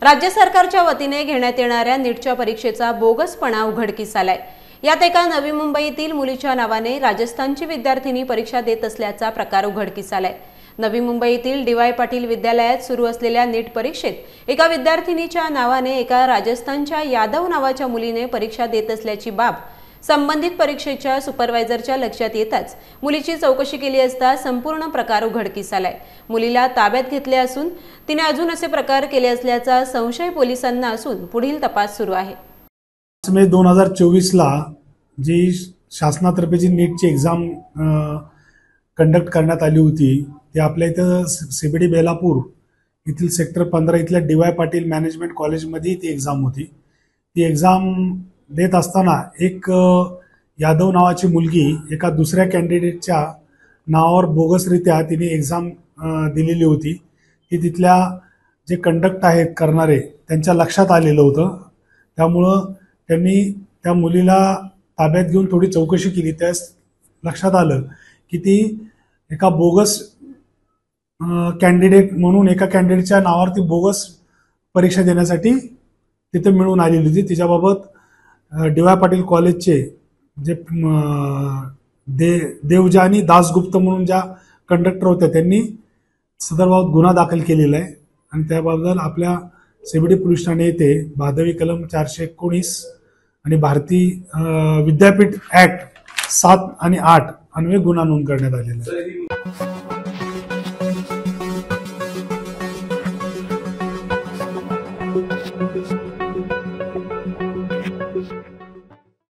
राज्य सरकारच्या वतीने घेण्यात येणाऱ्या नीटच्या परीक्षेचा बोगसपणा उघडकीस आलाय। यात एका नवी मुंबईतील मुलीच्या नावाने राजस्थानची विद्यार्थिनी परीक्षा देत असल्याचा प्रकार उघडकीस आलाय। नवी मुंबईतील डी.वाय. पाटील विद्यालयात सुरू असलेल्या नीट परीक्षेत एका विद्यार्थिनीच्या नावाने एका राजस्थानच्या यादव नावाच्या मुलीने परीक्षा देत असल्याची बाब संबंधित परीक्षेच्या सुपरवायझरच्या लक्षात येताच मुलीची चौकशी केली असता संपूर्ण प्रकार उघडकीस आलाय। मुलीला ताब्यात घेतले असून तिने अजून असे प्रकार केले असल्याचा संशय पोलिसांना असून पुढील तपास सुरू आहे। मे 2024 ला जी शासनातर्फे जी नीटची एक्झाम कंडक्ट करण्यात आली होती ती आपल्या इथं सीबीडी बेलापूर येथील सेक्टर 15 इथल्या डी.वाय. पाटील मॅनेजमेंट कॉलेजमध्ये ती एक्झाम होती। ती एक्झाम देत असताना एक यादव नावाची मुलगी एका दुसऱ्या कॅन्डिडेटच्या नावावर बोगसरित्या तिने एक्झाम दिलेली होती। ती तिथल्या जे कंडक्ट आहेत करणारे त्यांच्या लक्षात आलेलं होतं। त्यामुळं त्यांनी त्या मुलीला ताब्यात घेऊन थोडी चौकशी केली। त्यास लक्षात आलं की ती एका बोगस कॅन्डिडेट म्हणून एका कॅन्डिडेटच्या नावावर ती बोगस परीक्षा देण्यासाठी तिथे मिळून आलेली होती। तिच्याबाबत डी.वाय. पाटील कॉलेजचे जे देवजानी दासगुप्त म्हणून ज्या कंडक्टर होत्या त्यांनी सदरबाबत गुन्हा दाखल केलेला आहे आणि त्याबद्दल आपल्या सीबीडी पोलीस ठाणे येथे भादवी कलम 419 आणि भारतीय विद्यापीठ ऍक्ट 7 आणि 8 अन्वये गुन्हा नोंद करण्यात आलेला आहे।